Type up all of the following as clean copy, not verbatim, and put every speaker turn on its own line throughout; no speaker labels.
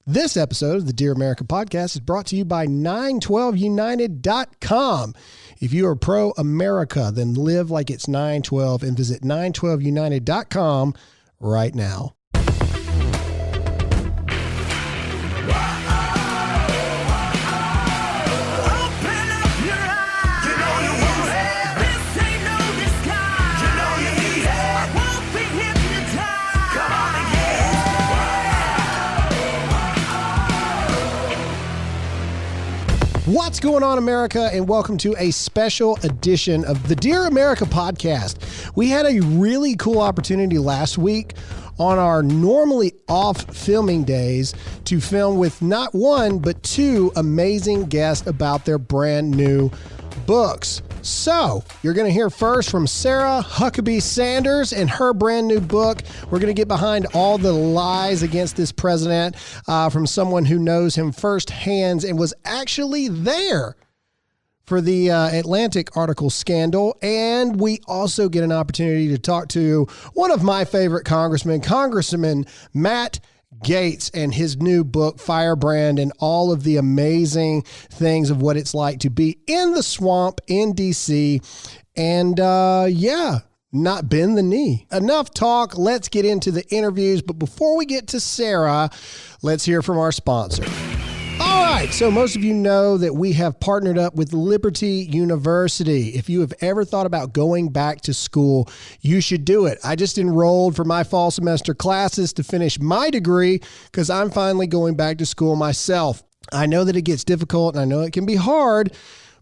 This episode of the Dear America podcast is brought to you by 912united.com. If you are pro-America, then live like it's 912 and visit 912united.com right now. What's going on, America, and welcome to a special edition of the Dear America podcast. We had a really cool opportunity last week on our normally off filming days to film with not one, but two amazing guests about their brand new books. So you're going to hear first from Sarah Huckabee Sanders and her brand new book. We're going to get behind all the lies against this president from someone who knows him firsthand and was actually there for the Atlantic article scandal. And we also get an opportunity to talk to one of my favorite congressmen, Congressman Matt Gaetz, and his new book, Firebrand, and all of the amazing things of what it's like to be in the swamp in D.C. and not bend the knee. Enough talk. Let's get into the interviews. But before we get to Sarah, let's hear from our sponsor. All right, so most of you know that we have partnered up with Liberty University. If you have ever thought about going back to school, you should do it. I just enrolled for my fall semester classes to finish my degree because I'm finally going back to school myself. I know that it gets difficult and I know it can be hard,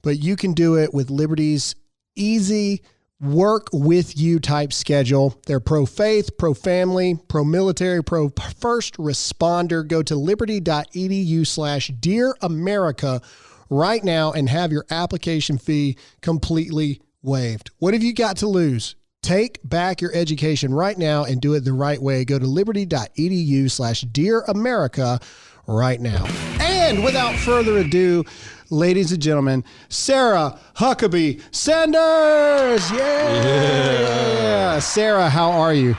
but you can do it with Liberty's easy work with you type schedule. They're pro-faith, pro-family, pro-military, pro-first responder. Go to Liberty.Edu/DearAmerica right now and have your application fee completely waived. What have you got to lose? Take back your education right now and do it the right way. Go to Liberty.Edu/DearAmerica right now. And without further ado, ladies and gentlemen, Sarah Huckabee Sanders. Yeah. Sarah, how are you?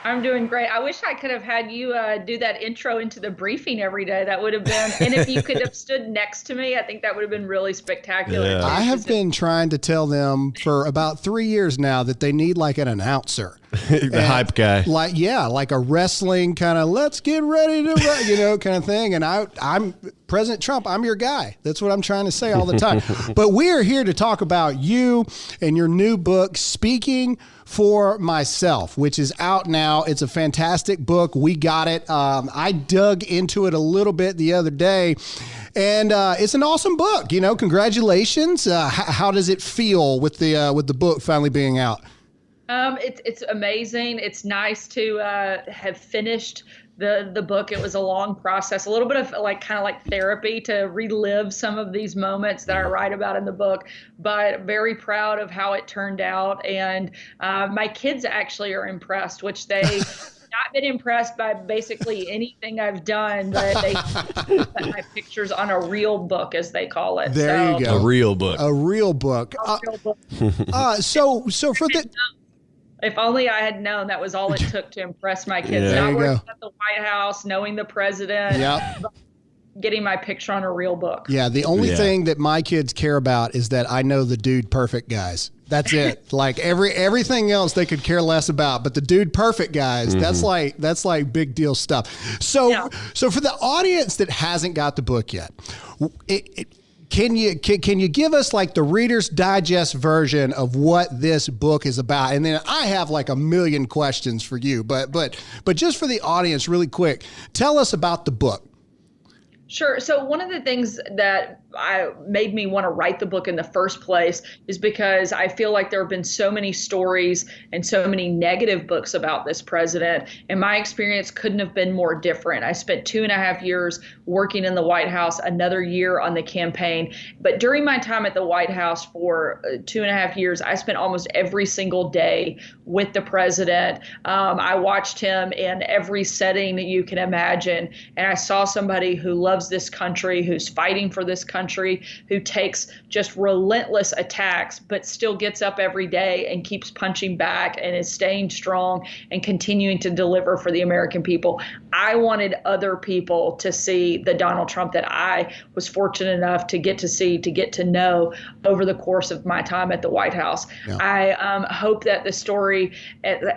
I'm doing great. I wish I could have had you do that intro into the briefing every day. That would have been, and if you could have stood next to me, I think that would have been really spectacular.
Yeah. I have been trying to tell them for about 3 years now that they need like an announcer.
The hype guy.
Like a wrestling kind of, let's get ready to, kind of thing. And I'm President Trump. I'm your guy. That's what I'm trying to say all the time. But we are here to talk about you and your new book, Speaking for Myself, which is out now. It's a fantastic book. We got it. I dug into it a little bit the other day, and it's an awesome book. Congratulations. How does it feel with the book finally being out?
It's amazing. It's nice to have finished the book. It was a long process, a little bit of kind of like therapy to relive some of these moments that I write about in the book, but very proud of how it turned out. And my kids actually are impressed, which they not been impressed by basically anything I've done, but they put my pictures on a real book, as they call it.
There you go.
A real book.
A real book. So for the...
If only I had known that was all it took to impress my kids.
Yeah,
Not working at the White House, knowing the president, getting my picture on a real book.
Yeah, the only thing that my kids care about is that I know the dude perfect guys. That's it. Like everything else they could care less about, but the dude perfect guys, that's like big deal stuff. So for the audience that hasn't got the book yet, Can you give us like the Reader's Digest version of what this book is about? And then I have like a million questions for you, but just for the audience really quick, tell us about the book.
Sure. So one of the things that made me want to write the book in the first place is because I feel like there have been so many stories and so many negative books about this president, and my experience couldn't have been more different. I spent 2.5 years working in the White House, another year on the campaign. But during my time at the White House for 2.5 years, I spent almost every single day with the president. I watched him in every setting that you can imagine, and I saw somebody who loved loves this country, who's fighting for this country, who takes just relentless attacks, but still gets up every day and keeps punching back and is staying strong and continuing to deliver for the American people. I wanted other people to see the Donald Trump that I was fortunate enough to get to see, to get to know over the course of my time at the White House. Yeah. I hope that the story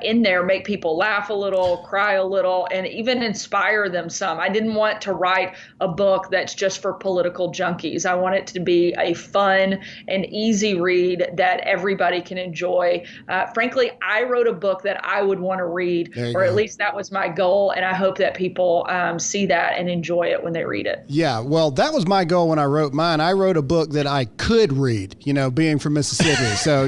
in there make people laugh a little, cry a little, and even inspire them some. I didn't want to write a book that's just for political junkies. I want it to be a fun and easy read that everybody can enjoy. Frankly, I wrote a book that I would want to read, or at least that was my goal, and I hope that people see that and enjoy it when they read it.
Yeah, well, that was my goal when I wrote mine. I wrote a book that I could read, being from Mississippi. So,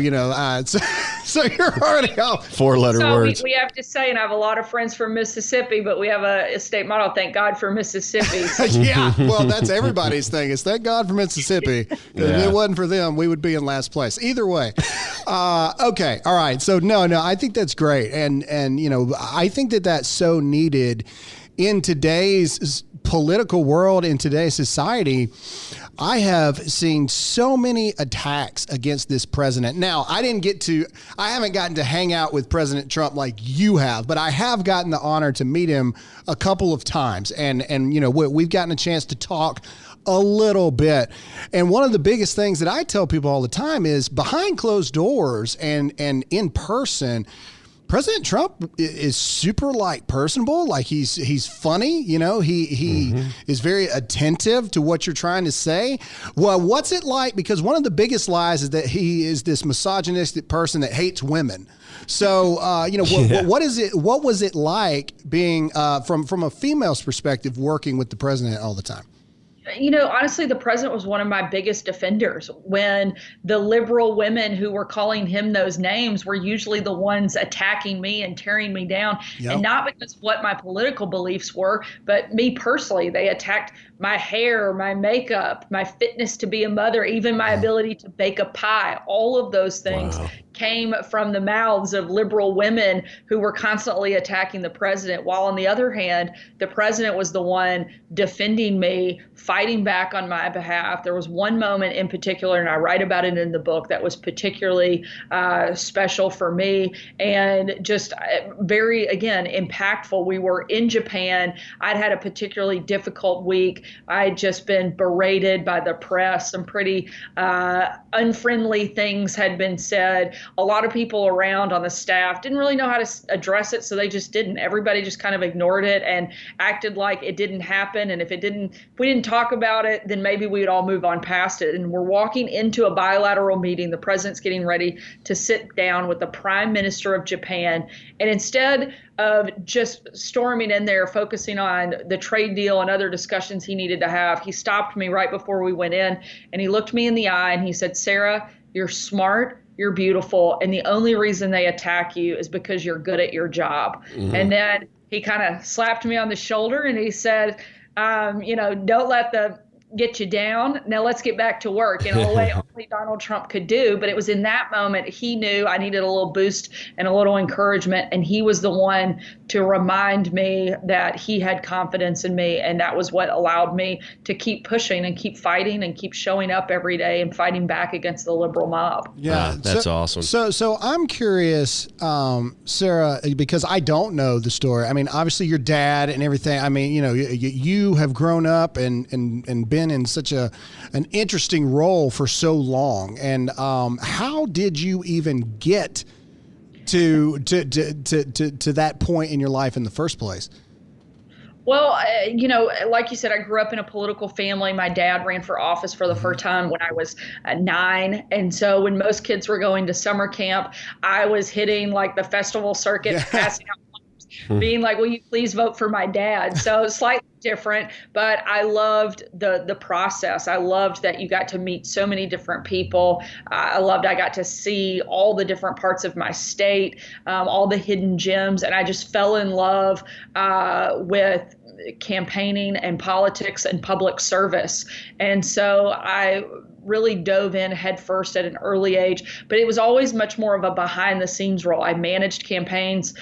so you're already off.
Four-letter words.
We have to say, and I have a lot of friends from Mississippi, but we have a state motto, thank God for Mississippi.
Yeah, well, that's everybody's thing. It's thank God for Mississippi. Yeah. If it wasn't for them, we would be in last place. Either way. Okay, all right. So, no, I think that's great. And I think that that's so needed in today's political world, in today's society. I have seen so many attacks against this president. Now, I haven't gotten to hang out with President Trump like you have, but I have gotten the honor to meet him a couple of times. And we've gotten a chance to talk a little bit. And one of the biggest things that I tell people all the time is behind closed doors and in person, President Trump is super personable. Like he's funny, he is very attentive to what you're trying to say. Well, what's it like? Because one of the biggest lies is that he is this misogynistic person that hates women. So, what is it? What was it like being from a female's perspective, working with the president all the time?
Honestly, the president was one of my biggest defenders. When the liberal women who were calling him those names were usually the ones attacking me and tearing me down. Yep. And not because of what my political beliefs were, but me personally. They attacked my hair, my makeup, my fitness to be a mother, even my ability to bake a pie. All of those things came from the mouths of liberal women who were constantly attacking the president, while on the other hand, the president was the one defending me, fighting back on my behalf. There was one moment in particular, and I write about it in the book, that was particularly special for me and just very, again, impactful. We were in Japan. I'd had a particularly difficult week. I'd just been berated by the press. Some pretty unfriendly things had been said. A lot of people around on the staff didn't really know how to address it, so they just didn't. Everybody just kind of ignored it and acted like it didn't happen. And if we didn't talk about it, then maybe we would all move on past it. And we're walking into a bilateral meeting. The president's getting ready to sit down with the prime minister of Japan. And instead of just storming in there, focusing on the trade deal and other discussions he needed to have, he stopped me right before we went in, and he looked me in the eye and he said, "Sarah, you're smart, you're beautiful, and the only reason they attack you is because you're good at your job." Mm-hmm. And then he kind of slapped me on the shoulder and he said, don't let the get you down. Now let's get back to work in a way only Donald Trump could do. But it was in that moment he knew I needed a little boost and a little encouragement. And he was the one to remind me that he had confidence in me. And that was what allowed me to keep pushing and keep fighting and keep showing up every day and fighting back against the liberal mob.
Yeah, that's awesome.
So I'm curious, Sarah, because I don't know the story. I mean, obviously your dad and everything. I mean, you have grown up and been in such an interesting role for so long. And how did you even get to that point in your life in the first place?
Well, like you said, I grew up in a political family. My dad ran for office for the first time when I was 9. And so when most kids were going to summer camp, I was hitting like the festival circuit, passing out being like, will you please vote for my dad? So slightly different, but I loved the process. I loved that you got to meet so many different people. I got to see all the different parts of my state, all the hidden gems, and I just fell in love with campaigning and politics and public service. And so I really dove in headfirst at an early age, but it was always much more of a behind the scenes role. I managed campaigns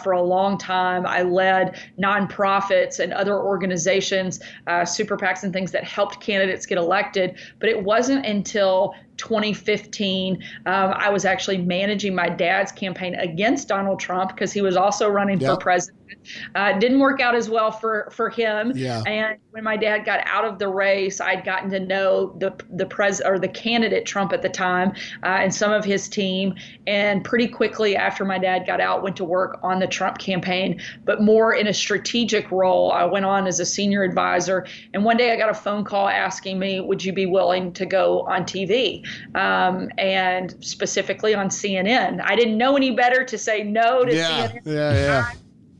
for a long time. I led nonprofits and other organizations, super PACs and things that helped candidates get elected. But it wasn't until 2015, I was actually managing my dad's campaign against Donald Trump because he was also running for president. Didn't work out as well for him. Yeah. And when my dad got out of the race, I'd gotten to know the candidate Trump at the time and some of his team. And pretty quickly after my dad got out, went to work on the Trump campaign, but more in a strategic role. I went on as a senior advisor. And one day I got a phone call asking me, would you be willing to go on TV? And specifically on CNN. I didn't know any better to say no to CNN. Yeah.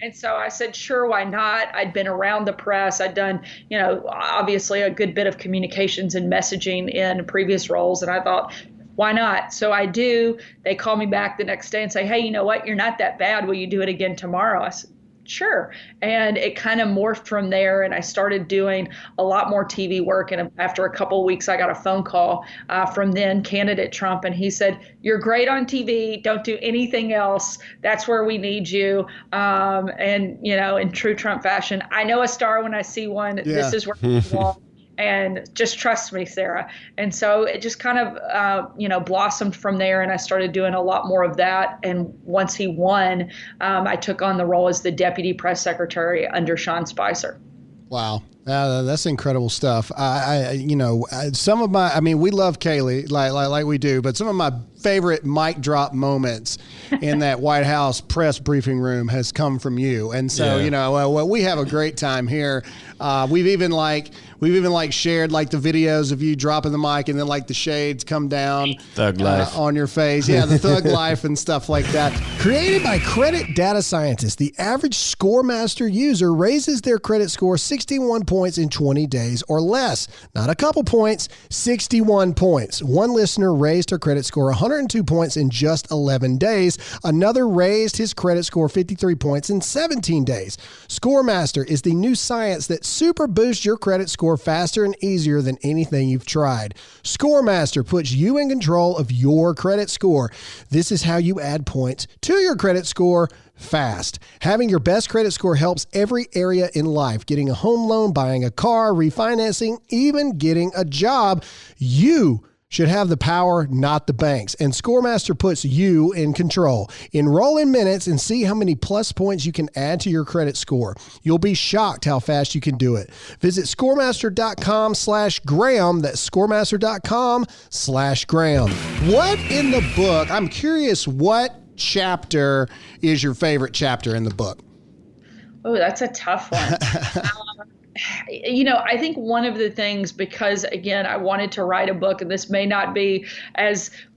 And so I said, sure, why not? I'd been around the press. I'd done, obviously a good bit of communications and messaging in previous roles. And I thought, why not? So I do. They call me back the next day and say, hey, you know what? You're not that bad. Will you do it again tomorrow? I said, sure. And it kind of morphed from there. And I started doing a lot more TV work. And after a couple of weeks, I got a phone call from then candidate Trump. And he said, you're great on TV. Don't do anything else. That's where we need you. And, in true Trump fashion, I know a star when I see one. Yeah. This is where you belong. And just trust me, Sarah. And so it just kind of, blossomed from there. And I started doing a lot more of that. And once he won, I took on the role as the deputy press secretary under Sean Spicer.
Wow. That's incredible stuff. Some of we love Kaylee like we do, but some of my favorite mic drop moments in that White House press briefing room has come from you. And so, we have a great time here. We've even shared the videos of you dropping the mic and then the shades come down
Thug life
on your face. Yeah, the thug life and stuff like that. Created by credit data scientists, the average ScoreMaster user raises their credit score 61 points in 20 days or less. Not a couple points, 61 points. One listener raised her credit score 102 points in just 11 days. Another raised his credit score 53 points in 17 days. ScoreMaster is the new science that super boosts your credit score faster and easier than anything you've tried. ScoreMaster puts you in control of your credit score. This is how you add points to your credit score fast. Having your best credit score helps every area in life. Getting a home loan, buying a car, refinancing, even getting a job. You should have the power, not the banks. And ScoreMaster puts you in control. Enroll in minutes and see how many plus points you can add to your credit score. You'll be shocked how fast you can do it. Visit scoremaster.com/Graham. That's scoremaster.com/Graham. What in the book? I'm curious, what chapter is your favorite chapter in the book?
Oh, that's a tough one. I think one of the things, because again, I wanted to write a book, and this may not be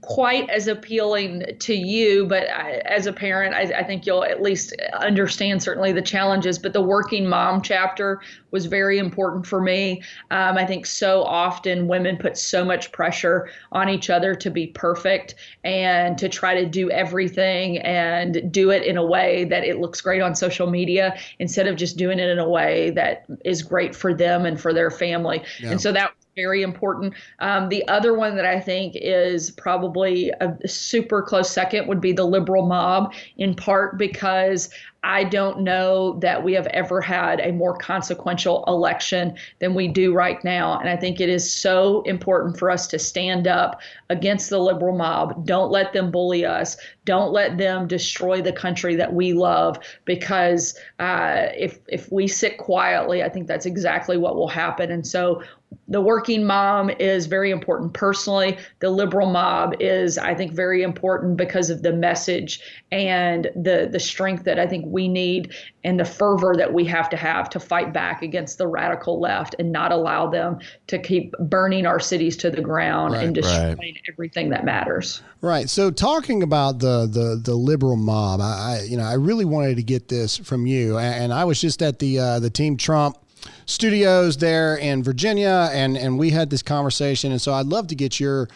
quite as appealing to you, but as a parent, I think you'll at least understand certainly the challenges. But the working mom chapter was very important for me. I think so often women put so much pressure on each other to be perfect and to try to do everything and do it in a way that it looks great on social media instead of just doing it in a way that is great for them and for their family. Yeah. And so that very important. The other one that I think is probably a super close second would be the liberal mob, in part because I don't know that we have ever had a more consequential election than we do right now. And I think it is so important for us to stand up against the liberal mob. Don't let them bully us. Don't let them destroy the country that we love, because if we sit quietly, I think that's exactly what will happen. And so the working mom is very important personally. The liberal mob is, I think, very important because of the message and the strength that I think we need and the fervor that we have to fight back against the radical left and not allow them to keep burning our cities to the ground and destroying everything that matters.
Right. So talking about the liberal mob, I really wanted to get this from you, and I was just at the Team Trump studios there in Virginia, and we had this conversation, and so I'd love to get your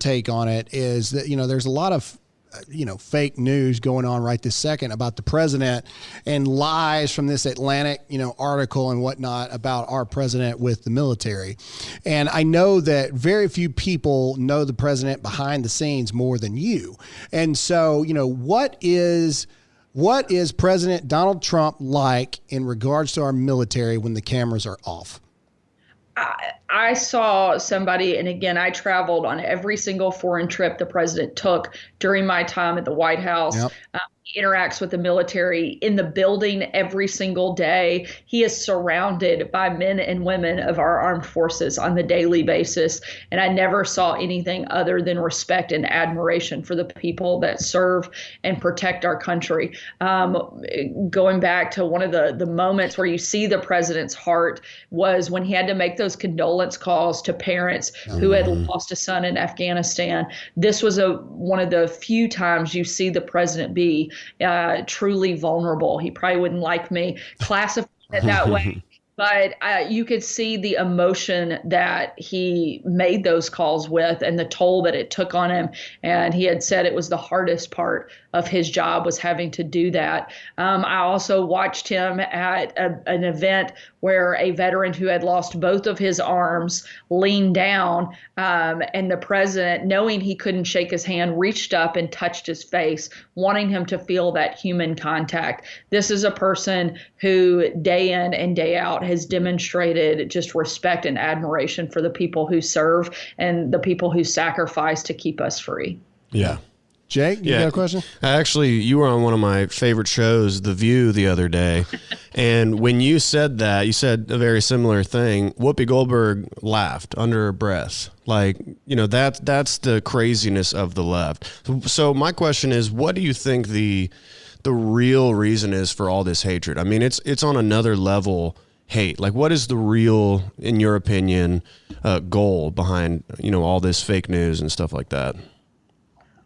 take on it. Is that there's a lot of fake news going on right this second about the president and lies from this Atlantic, article and whatnot about our president with the military. And I know that very few people know the president behind the scenes more than you. And so, what is President Donald Trump like in regards to our military when the cameras are off?
I saw somebody, and again, I traveled on every single foreign trip the president took during my time at the White House.
Yep.
He interacts with the military in the building every single day. He is surrounded by men and women of our armed forces on the daily basis. And I never saw anything other than respect and admiration for the people that serve and protect our country. Going back to one of the moments where you see the president's heart was when he had to make those condolence calls to parents who had lost a son in Afghanistan. This was one of the few times you see the president be truly vulnerable. He probably wouldn't like me classifying it that way. But you could see the emotion that he made those calls with and the toll that it took on him. And he had said it was the hardest part of his job was having to do that. I also watched him at an event where a veteran who had lost both of his arms leaned down, and the president, knowing he couldn't shake his hand, reached up and touched his face, wanting him to feel that human contact. This is a person who day in and day out has demonstrated just respect and admiration for the people who serve and the people who sacrifice to keep us free.
Yeah.
Jake, you got a question?
Actually, you were on one of my favorite shows, The View, the other day. And when you said that, you said a very similar thing. Whoopi Goldberg laughed under her breath. Like, that's the craziness of the left. So my question is, what do you think the real reason is for all this hatred? I mean, it's on another level hate. Like, what is the real, in your opinion, goal behind, all this fake news and stuff like that?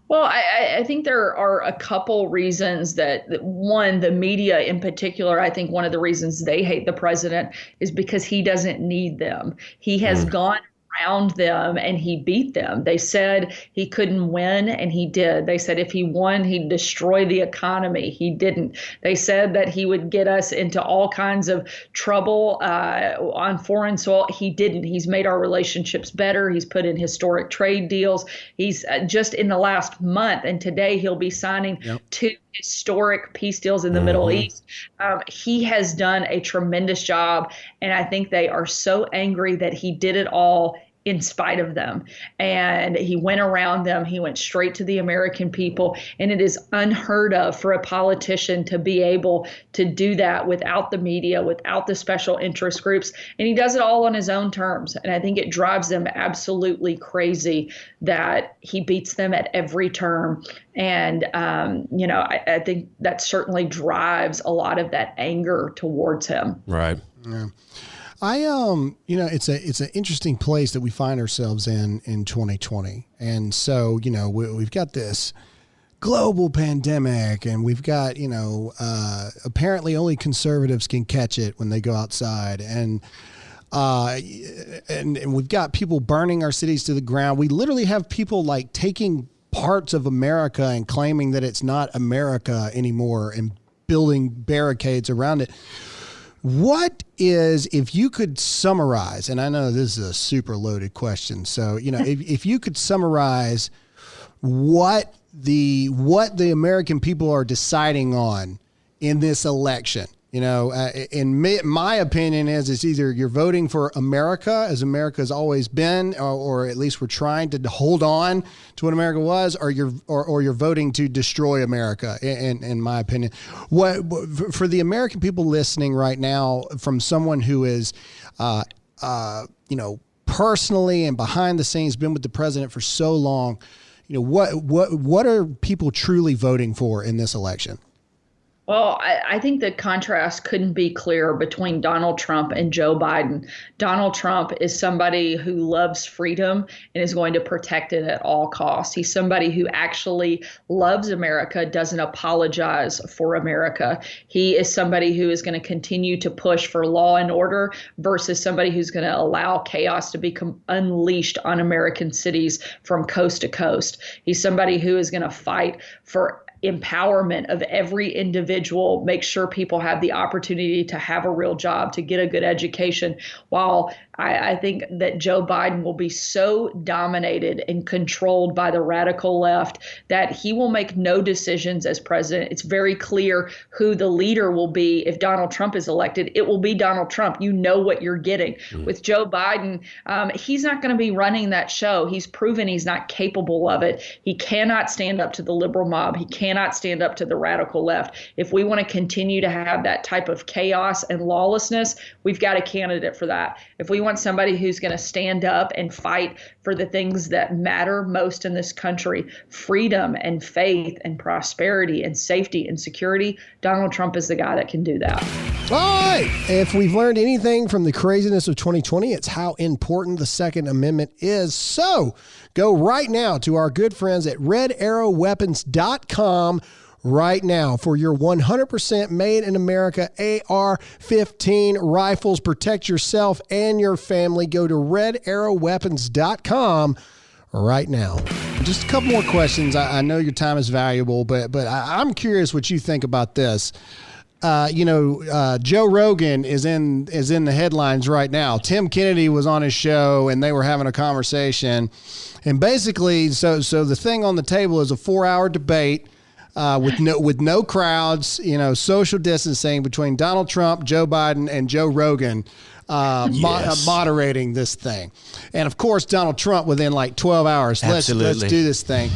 Well, I think there are a couple reasons that one, the media in particular, I think one of the reasons they hate the president is because he doesn't need them. He has gone around them and he beat them. They said he couldn't win and he did. They said if he won, he'd destroy the economy. He didn't. They said that he would get us into all kinds of trouble on foreign soil. He didn't. He's made our relationships better. He's put in historic trade deals. He's just in the last month, and today he'll be signing 2 historic peace deals in the Middle East. He has done a tremendous job, and I think they are so angry that he did it all in spite of them. And he went around them. He went straight to the American people. And it is unheard of for a politician to be able to do that without the media, without the special interest groups. And he does it all on his own terms. And I think it drives them absolutely crazy that he beats them at every term. And, I think that certainly drives a lot of that anger towards him.
Right.
Yeah. It's an interesting place that we find ourselves in 2020. And so, we've got this global pandemic and we've got, apparently only conservatives can catch it when they go outside. And we've got people burning our cities to the ground. We literally have people like taking parts of America and claiming that it's not America anymore and building barricades around it. What is, if you could summarize, and I know this is a super loaded question, so, if you could summarize what the American people are deciding on in this election, in my opinion is it's either you're voting for America as America has always been, or at least we're trying to hold on to what America was, or you're voting to destroy America. In my opinion, what for the American people listening right now, from someone who is, personally and behind the scenes been with the president for so long, what are people truly voting for in this election?
Well, I think the contrast couldn't be clearer between Donald Trump and Joe Biden. Donald Trump is somebody who loves freedom and is going to protect it at all costs. He's somebody who actually loves America, doesn't apologize for America. He is somebody who is going to continue to push for law and order versus somebody who's going to allow chaos to become unleashed on American cities from coast to coast. He's somebody who is going to fight for empowerment of every individual, make sure people have the opportunity to have a real job, to get a good education, while I think that Joe Biden will be so dominated and controlled by the radical left that he will make no decisions as president. It's very clear who the leader will be if Donald Trump is elected. It will be Donald Trump. You know what you're getting. With Joe Biden, he's not going to be running that show. He's proven he's not capable of it. He cannot stand up to the liberal mob. He cannot stand up to the radical left. If we want to continue to have that type of chaos and lawlessness, we've got a candidate for that. If we want somebody who's going to stand up and fight for the things that matter most in this country, freedom and faith and prosperity and safety and security, Donald Trump is the guy that can do that.
All right. If we've learned anything from the craziness of 2020, it's how important the Second Amendment is. So go right now to our good friends at redarrowweapons.com right now for your 100% made in America AR-15 rifles. Protect yourself and your family. Go to redarrowweapons.com right now. Just a couple more questions. I know your time is valuable, but I'm curious what you think about this. Joe Rogan is in the headlines right now. Tim Kennedy was on his show and they were having a conversation, and basically, so the thing on the table is a 4-hour debate with no crowds, social distancing between Donald Trump, Joe Biden, and Joe Rogan moderating this thing. And of course, Donald Trump within like 12 hours. Let's do this thing.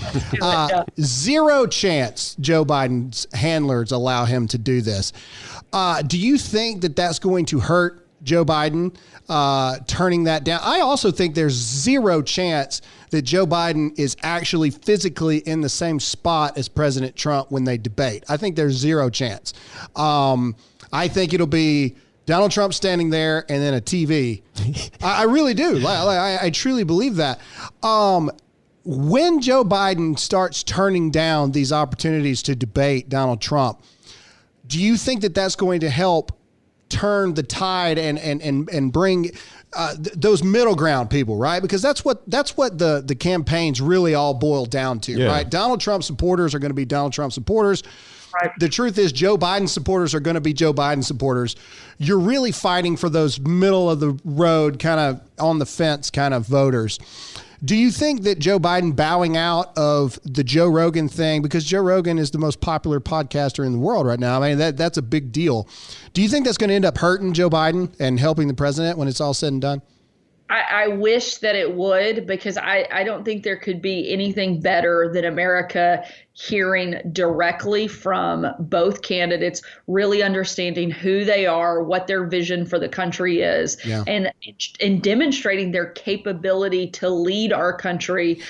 0 chance Joe Biden's handlers allow him to do this. Do you think that that's going to hurt Joe Biden turning that down? I also think there's 0 chance that Joe Biden is actually physically in the same spot as President Trump when they debate. I think there's 0 chance. I think it'll be Donald Trump standing there and then a TV. I really do. I truly believe that. When Joe Biden starts turning down these opportunities to debate Donald Trump, do you think that that's going to help turn the tide and bring those middle ground people, right? Because that's what the campaigns really all boil down to, right? Donald Trump supporters are going to be Donald Trump supporters. Right. The truth is Joe Biden supporters are going to be Joe Biden supporters. You're really fighting for those middle of the road, kind of on the fence kind of voters. Do you think that Joe Biden bowing out of the Joe Rogan thing, because Joe Rogan is the most popular podcaster in the world right now, I mean, that's a big deal. Do you think that's going to end up hurting Joe Biden and helping the president when it's all said and done?
I wish that it would, because I don't think there could be anything better than America hearing directly from both candidates, really understanding who they are, what their vision for the country is, and demonstrating their capability to lead our country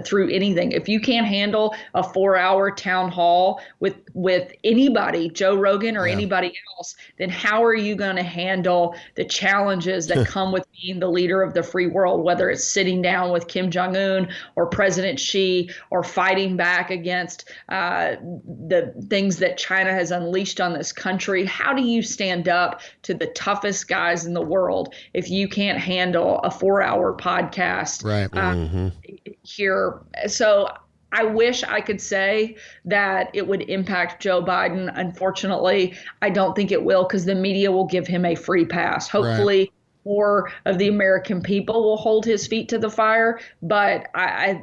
through anything. If you can't handle a 4-hour town hall with anybody, Joe Rogan or anybody else, then how are you going to handle the challenges that come with being the leader of the free world, whether it's sitting down with Kim Jong-un or President Xi or fighting back against the things that China has unleashed on this country? How do you stand up to the toughest guys in the world if you can't handle a 4-hour podcast here? So I wish I could say that it would impact Joe Biden. Unfortunately, I don't think it will, because the media will give him a free pass. Hopefully, more of the American people will hold his feet to the fire, but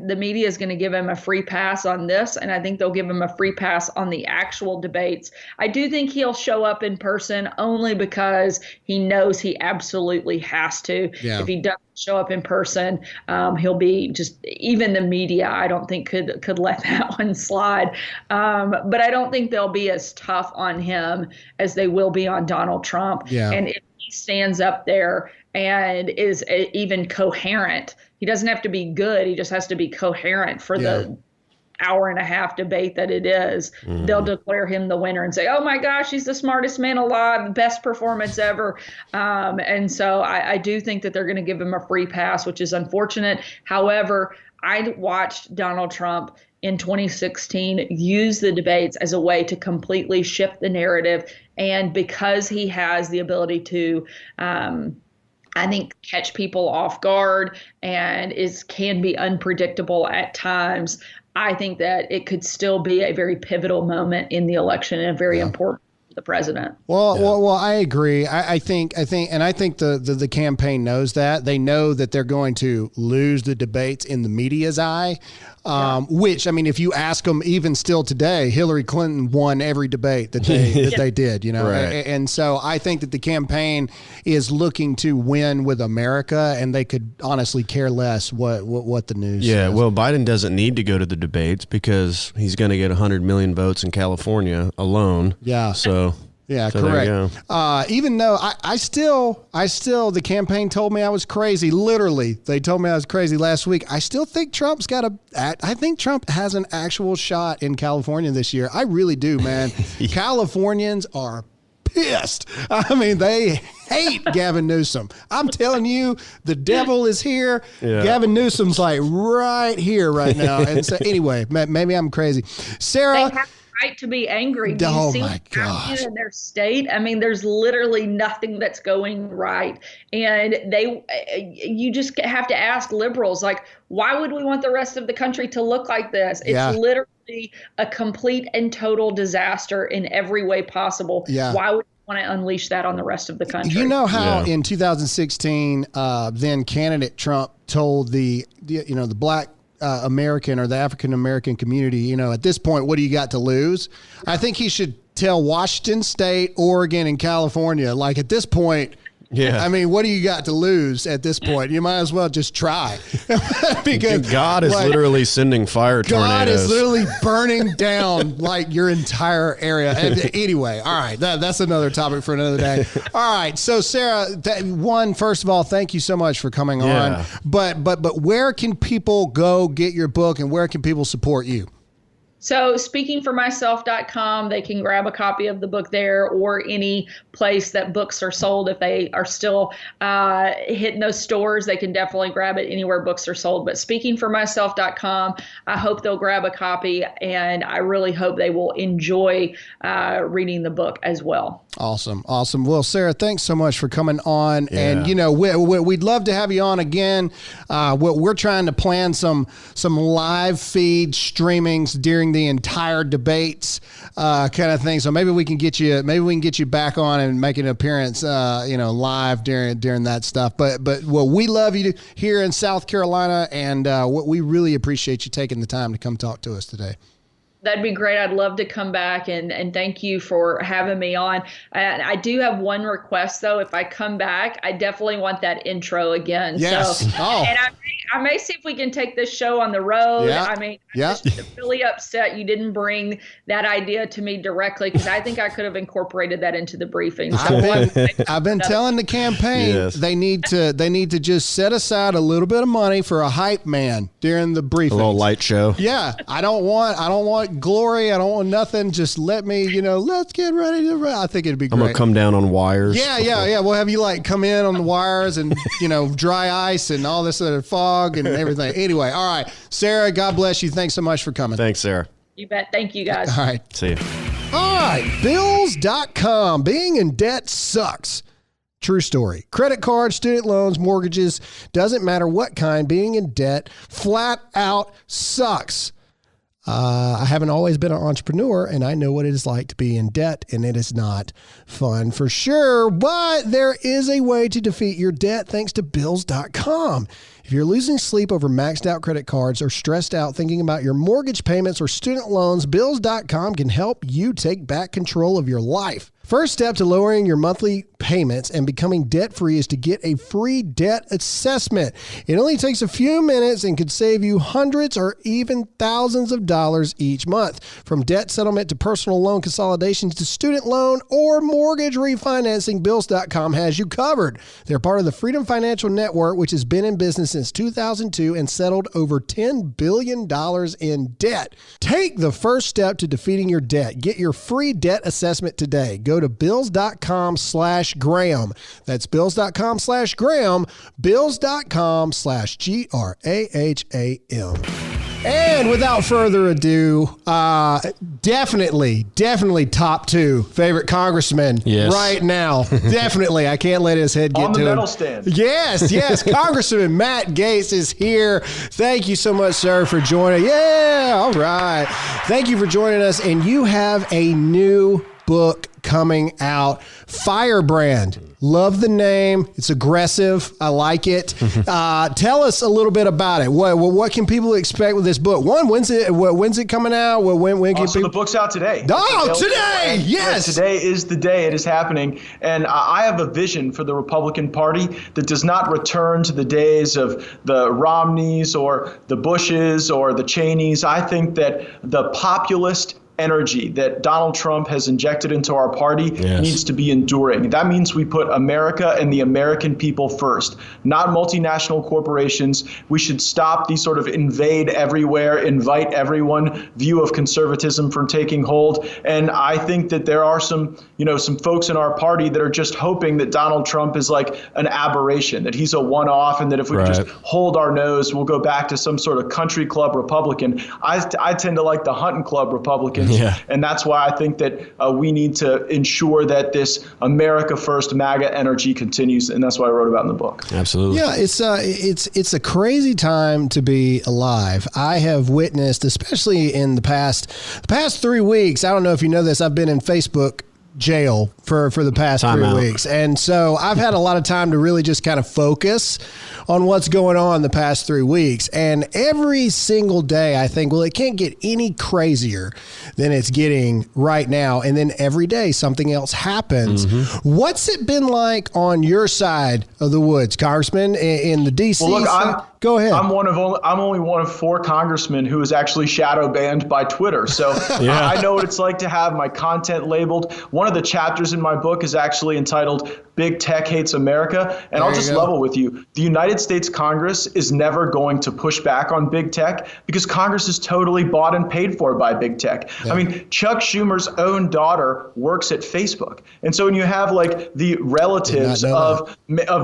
the media is going to give him a free pass on this, and I think they'll give him a free pass on the actual debates. I do think he'll show up in person only because he knows he absolutely has to. If he doesn't show up in person, he'll be just, even the media, I don't think could let that one slide. But I don't think they'll be as tough on him as they will be on Donald Trump. And if he stands up there and is even coherent, he doesn't have to be good. He just has to be coherent for the hour and a half debate that it is, they'll declare him the winner and say, oh my gosh, he's the smartest man alive, best performance ever. And so I do think that they're going to give him a free pass, which is unfortunate. However, I watched Donald Trump in 2016 use the debates as a way to completely shift the narrative. And because he has the ability to, I think, catch people off guard and can be unpredictable at times, I think that it could still be a very pivotal moment in the election and very important for the president.
Well, I agree. I think the campaign knows that. They know that they're going to lose the debates in the media's eye. Which, I mean, if you ask them even still today, Hillary Clinton won every debate that they did,
Right.
And so I think that the campaign is looking to win with America, and they could honestly care less what the news says.
Well, Biden doesn't need to go to the debates because he's going to get 100 million votes in California alone.
Yeah.
So
correct.
there you go.
Even though I still, the campaign told me I was crazy. Literally, they told me I was crazy last week. I still think I think Trump has an actual shot in California this year. I really do, man. Californians are pissed. I mean, they hate Gavin Newsom. I'm telling you, the devil is here.
Yeah.
Gavin Newsom's like right here right now. And so anyway, maybe I'm crazy. Sarah.
They have the right to be angry. Do you see what's happening in their state? I mean, there's literally nothing that's going right. And you just have to ask liberals, like, why would we want the rest of the country to look like this? It's literally a complete and total disaster in every way possible.
Yeah.
Why would you want to unleash that on the rest of the country?
You know how in 2016, then candidate Trump told the black American or the African American community, at this point, what do you got to lose? I think he should tell Washington State, Oregon, and California, like at this point, I mean, what do you got to lose at this point? You might as well just try. Because
God is literally sending fire tornadoes.
God is literally burning down like your entire area. Anyway, all right, that's another topic for another day. All right, so Sarah, first of all, thank you so much for coming on. But where can people go get your book, and where can people support you?
So speakingformyself.com, they can grab a copy of the book there, or any place that books are sold. If they are still hitting those stores, they can definitely grab it anywhere books are sold. But speakingformyself.com, I hope they'll grab a copy, and I really hope they will enjoy reading the book as well.
Awesome. Well, Sarah, thanks so much for coming on. Yeah. And, we'd love to have you on again. We're trying to plan some live feed streamings during the entire debates kind of thing. So maybe we can get you back on and make an appearance, live during that stuff. But we love you here in South Carolina, and we really appreciate you taking the time to come talk to us today.
That'd be great. I'd love to come back, and thank you for having me on. I do have one request, though. If I come back, I definitely want that intro again.
Yes.
So, and I may see if we can take this show on the road.
Yeah.
I mean, I'm just really upset you didn't bring that idea to me directly, because I think I could have incorporated that into the briefing. So
I've been telling the campaign they need to just set aside a little bit of money for a hype man during the briefing.
A little light show.
Yeah. I don't want glory. I don't want nothing. Just let me, let's get ready to run. I think it'd be great.
I'm going to come down on wires.
Yeah. We'll have you come in on the wires and, dry ice and all this other fog and everything. Anyway, all right. Sarah, God bless you. Thanks so much for coming.
Thanks, Sarah.
You bet. Thank you, guys.
All right.
See you.
All right. Bills.com. Being in debt sucks. True story. Credit cards, student loans, mortgages, doesn't matter what kind, being in debt flat out sucks. I haven't always been an entrepreneur, and I know what it is like to be in debt, and it is not fun for sure, but there is a way to defeat your debt thanks to Bills.com. If you're losing sleep over maxed out credit cards or stressed out thinking about your mortgage payments or student loans, Bills.com can help you take back control of your life. First step to lowering your monthly payments and becoming debt-free is to get a free debt assessment. It only takes a few minutes and could save you hundreds or even thousands of dollars each month. From debt settlement to personal loan consolidations to student loan or mortgage refinancing, Bills.com has you covered. They're part of the Freedom Financial Network, which has been in business since 2002 and settled over $10 billion in debt. Take the first step to defeating your debt. Get your free debt assessment today. Go to bills.com/Graham. That's bills.com/Graham, bills.com/GRAHAM. And without further ado, definitely top two favorite congressman right now. Definitely. I can't let his head get
on the
to
medal
him.
stand.
Yes. Congressman Matt Gaetz is here. Thank you so much, sir, for joining. Yeah, all right. Thank you for joining us. And you have a new book coming out, Firebrand. Love the name. It's aggressive. I like it. Tell us a little bit about it. What can people expect with this book? One, when's it coming out? When can
So the book's out today.
Oh, today! Yes.
Today is the day it is happening. And I have a vision for the Republican Party that does not return to the days of the Romneys or the Bushes or the Cheneys. I think that the populist energy that Donald Trump has injected into our party needs to be enduring. That means we put America and the American people first, not multinational corporations. We should stop these sort of invade everywhere, invite everyone view of conservatism from taking hold. And I think that there are some folks in our party that are just hoping that Donald Trump is like an aberration, that he's a one-off, and that if we just hold our nose, we'll go back to some sort of country club Republican. I tend to like the hunting club Republican. And that's why I think that we need to ensure that this America First MAGA energy continues. And that's what I wrote about in the book.
Absolutely.
Yeah, it's a crazy time to be alive. I have witnessed, especially in the past 3 weeks, I don't know if you know this, I've been in Facebook jail for the past 3 weeks. And so I've had a lot of time to really just kind of focus on what's going on the past 3 weeks. And every single day I think, well, it can't get any crazier than it's getting right now. And then every day something else happens. What's it been like on your side of the woods, Congressman, in the DC?
Well, look,
go ahead.
I'm only one of 4 congressmen who is actually shadow banned by Twitter. So I know what it's like to have my content labeled. One of the chapters in my book is actually entitled Big Tech Hates America. And I'll just level with you. The United States Congress is never going to push back on big tech because Congress is totally bought and paid for by big tech. I mean, Chuck Schumer's own daughter works at Facebook. And so when you have like the relatives of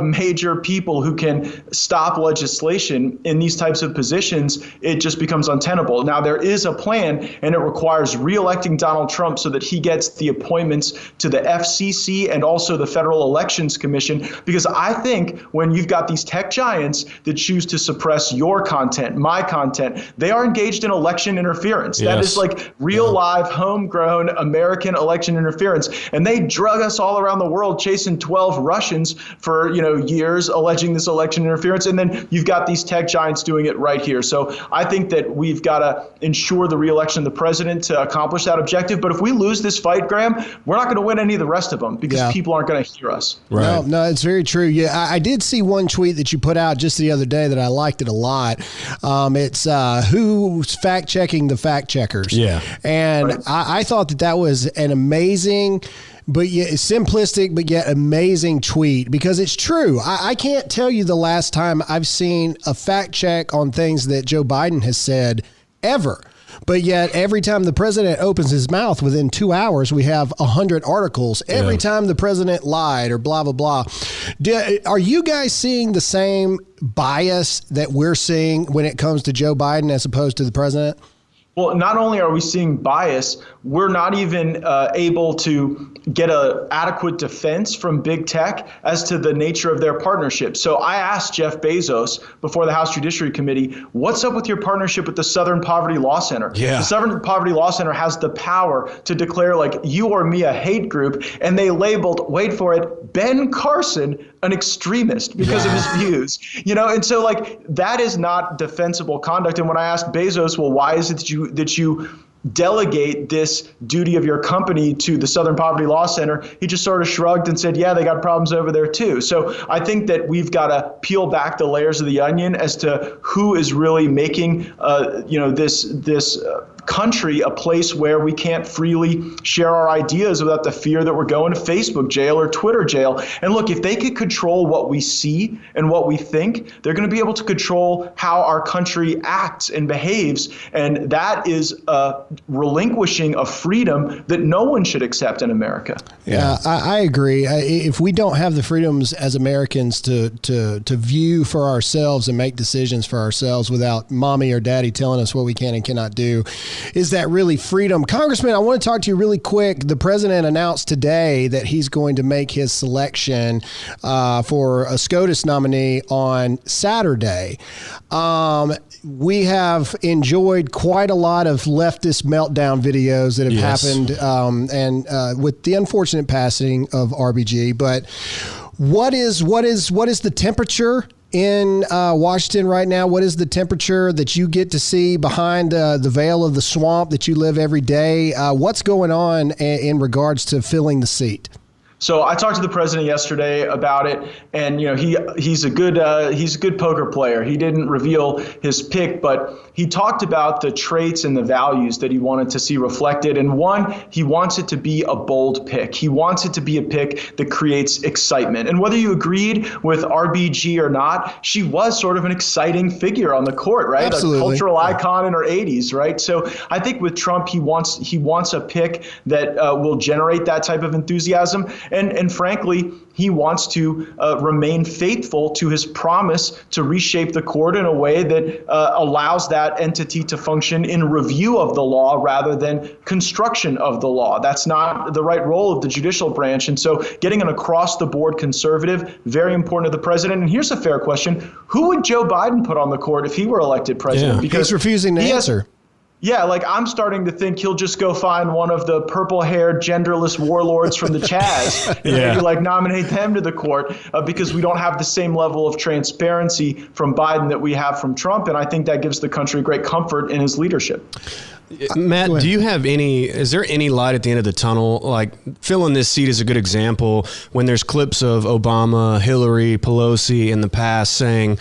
major people who can stop legislation in these types of positions, it just becomes untenable. Now, there is a plan, and it requires re-electing Donald Trump so that he gets the appointments to the FCC and also the Federal Elections Commission, because I think when you've got these tech giants that choose to suppress your content, my content, they are engaged in election interference. That is like real live homegrown American election interference. And they drug us all around the world chasing 12 Russians for years alleging this election interference. And then you've got these tech giants doing it right here. So I think that we've got to ensure the reelection of the president to accomplish that objective. But if we lose this fight, Graham, we're not going to win any of the rest of them because people aren't going to hear us.
Right. No, it's very true. Yeah, I did see one tweet that you put out just the other day that I liked it a lot. It's who's fact checking the fact checkers. Yeah. And I thought that was an amazing, but yet simplistic, but yet amazing tweet, because it's true. I can't tell you the last time I've seen a fact check on things that Joe Biden has said ever. But yet every time the president opens his mouth, within 2 hours, we have 100 articles. Every time the president lied or blah, blah, blah. Are you guys seeing the same bias that we're seeing when it comes to Joe Biden as opposed to the president?
Well, not only are we seeing bias, we're not even able to get an adequate defense from big tech as to the nature of their partnership. So I asked Jeff Bezos before the House Judiciary Committee, what's up with your partnership with the Southern Poverty Law Center? The Southern Poverty Law Center has the power to declare like you or me a hate group, and they labeled, wait for it, Ben Carson an extremist because of his views, and so like that is not defensible conduct. And when I asked Bezos, well, why is it that you delegate this duty of your company to the Southern Poverty Law Center. He just sort of shrugged and said, yeah, they got problems over there too. So I think that we've got to peel back the layers of the onion as to who is really making, this country a place where we can't freely share our ideas without the fear that we're going to Facebook jail or Twitter jail. And look, if they could control what we see and what we think, they're going to be able to control how our country acts and behaves. And that is a relinquishing of freedom that no one should accept in America.
Yeah, I agree. If we don't have the freedoms as Americans to view for ourselves and make decisions for ourselves without mommy or daddy telling us what we can and cannot do, is that really freedom? Congressman, I want to talk to you really quick. The president announced today that he's going to make his selection for a SCOTUS nominee on Saturday. We have enjoyed quite a lot of leftist meltdown videos that have happened, and with the unfortunate passing of RBG. But what is the temperature in Washington right now? What is the temperature that you get to see behind the veil of the swamp that you live every day? What's going on in regards to filling the seat?
So I talked to the president yesterday about it, and he's a good poker player. He didn't reveal his pick, but he talked about the traits and the values that he wanted to see reflected. And one, he wants it to be a bold pick. He wants it to be a pick that creates excitement. And whether you agreed with RBG or not, she was sort of an exciting figure on the court, right?
Absolutely.
A cultural icon in her 80s, right? So I think with Trump, he wants a pick that will generate that type of enthusiasm. And frankly, he wants to remain faithful to his promise to reshape the court in a way that allows that entity to function in review of the law rather than construction of the law. That's not the right role of the judicial branch. And so getting an across-the-board conservative, very important to the president. And here's a fair question. Who would Joe Biden put on the court if he were elected president?
Yeah, because he's refusing to answer.
Yeah, I'm starting to think he'll just go find one of the purple-haired, genderless warlords from the Chaz and maybe nominate them to the court because we don't have the same level of transparency from Biden that we have from Trump. And I think that gives the country great comfort in his leadership.
Matt, is there any light at the end of the tunnel? Filling this seat is a good example when there's clips of Obama, Hillary, Pelosi in the past saying,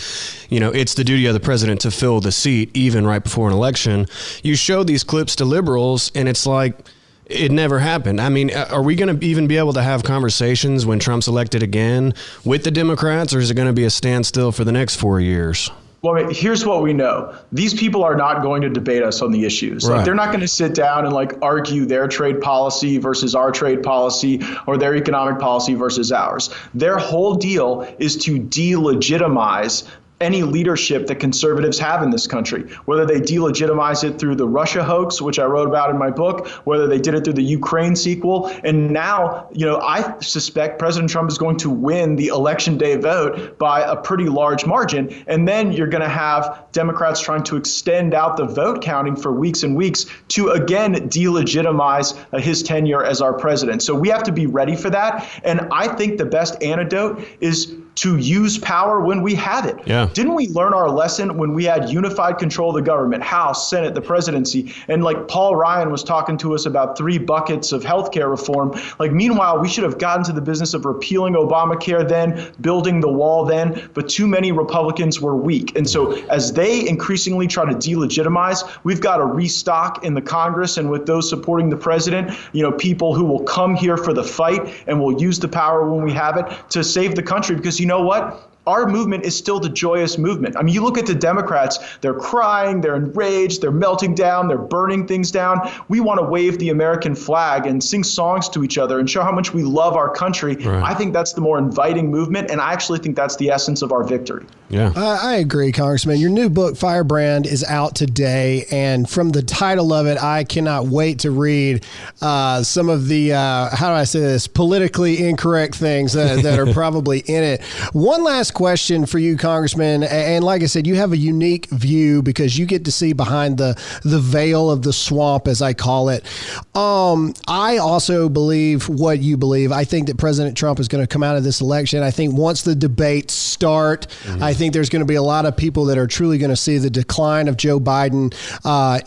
it's the duty of the president to fill the seat, even right before an election. You show these clips to liberals and it's like, it never happened. I mean, are we going to even be able to have conversations when Trump's elected again with the Democrats, or is it going to be a standstill for the next 4 years?
Well, here's what we know. These people are not going to debate us on the issues.
Right.
They're not going to sit down and argue their trade policy versus our trade policy or their economic policy versus ours. Their whole deal is to delegitimize any leadership that conservatives have in this country, whether they delegitimize it through the Russia hoax, which I wrote about in my book, whether they did it through the Ukraine sequel. And now, I suspect President Trump is going to win the election day vote by a pretty large margin. And then you're going to have Democrats trying to extend out the vote counting for weeks and weeks to, again, delegitimize his tenure as our president. So we have to be ready for that. And I think the best antidote is to use power when we have it.
Yeah.
Didn't we learn our lesson when we had unified control of the government, House, Senate, the presidency? And Paul Ryan was talking to us about 3 buckets of healthcare reform. Meanwhile, we should have gotten to the business of repealing Obamacare then, building the wall then, but too many Republicans were weak. And so as they increasingly try to delegitimize, we've got to restock in the Congress and with those supporting the president, people who will come here for the fight and will use the power when we have it to save the country. Because you know what? Our movement is still the joyous movement. I mean, you look at the Democrats, they're crying, they're enraged, they're melting down, they're burning things down. We want to wave the American flag and sing songs to each other and show how much we love our country. Right. I think that's the more inviting movement, and I actually think that's the essence of our victory.
Yeah,
I agree, Congressman. Your new book, Firebrand, is out today, and from the title of it, I cannot wait to read some of the, how do I say this, politically incorrect things that are probably in it. One last question for you, Congressman. And like I said, you have a unique view because you get to see behind the veil of the swamp, as I call it. I also believe what you believe. I think that President Trump is going to come out of this election. I think once the debates start, I think there's going to be a lot of people that are truly going to see the decline of Joe Biden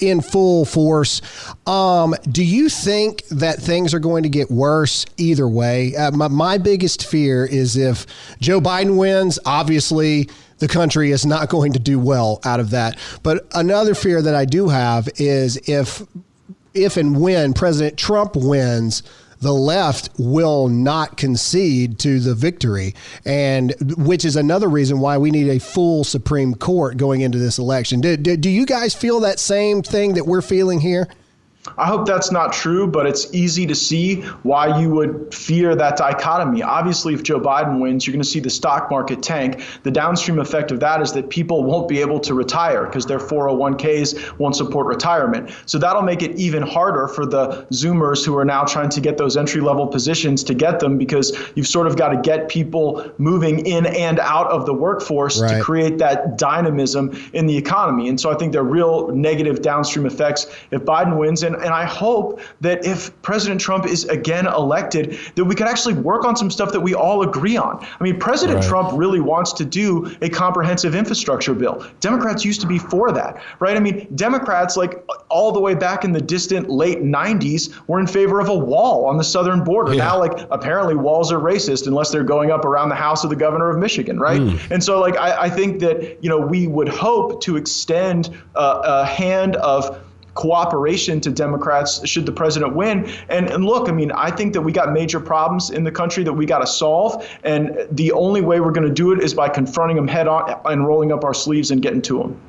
in full force. Do you think that things are going to get worse either way? My biggest fear is if Joe Biden wins, obviously the country is not going to do well out of that. But another fear that I do have is if and when President Trump wins, the left will not concede to the victory, and which is another reason why we need a full Supreme Court going into this election. Do you guys feel that same thing that we're feeling here?
I hope that's not true, but it's easy to see why you would fear that dichotomy. Obviously, if Joe Biden wins, you're going to see the stock market tank. The downstream effect of that is that people won't be able to retire because their 401ks won't support retirement. So that'll make it even harder for the Zoomers who are now trying to get those entry-level positions to get them, because you've sort of got to get people moving in and out of the workforce to create that dynamism in the economy. And so I think there are real negative downstream effects if Biden wins. And I hope that if President Trump is again elected, that we can actually work on some stuff that we all agree on. I mean, President Trump really wants to do a comprehensive infrastructure bill. Democrats used to be for that, right? I mean, Democrats, like all the way back in the distant late 90s, were in favor of a wall on the southern border. Now, like, apparently walls are racist unless they're going up around the house of the governor of Michigan, right? And so, like, I think that, you know, we would hope to extend a hand of cooperation to Democrats should the president win. And look, I mean, I think that we got major problems in the country that we got to solve. And the only way we're going to do it is by confronting them head on and rolling up our sleeves and getting to them.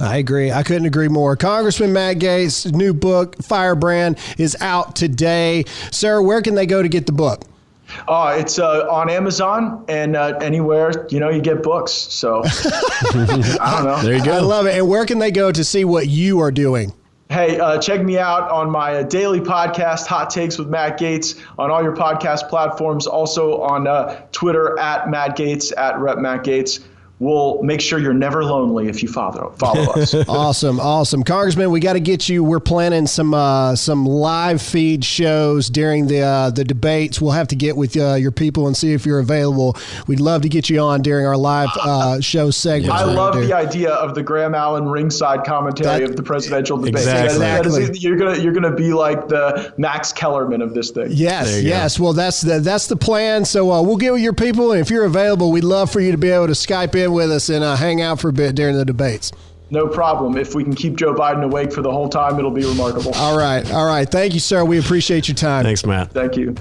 I agree. I couldn't agree more. Congressman Matt Gaetz' new book, Firebrand, is out today. Sarah, where can they go to get the book?
It's on Amazon and anywhere, you know, you get books. So I don't know.
There you go.
I love it. And where can they go to see what you are doing?
Hey, check me out on my daily podcast, Hot Takes with Matt Gaetz, on all your podcast platforms. Also on Twitter at Matt Gaetz, at Rep Matt Gaetz. We'll make sure you're never lonely if you follow us.
Awesome. Congressman, we got to get you. We're planning some live feed shows during the debates. We'll have to get with your people and see if you're available. We'd love to get you on during our live show segment.
I love the idea of the Graham Allen ringside commentary of the presidential debate.
Exactly.
You're gonna be like the Max Kellerman of this thing.
Yes. Well, that's the plan. So we'll get with your people, and if you're available, we'd love for you to be able to Skype in with us and hang out for a bit during the debates.
No problem. If we can keep Joe Biden awake for the whole time, it'll be remarkable.
All right. Thank you, sir. We appreciate your time.
Thanks, Matt.
Thank you.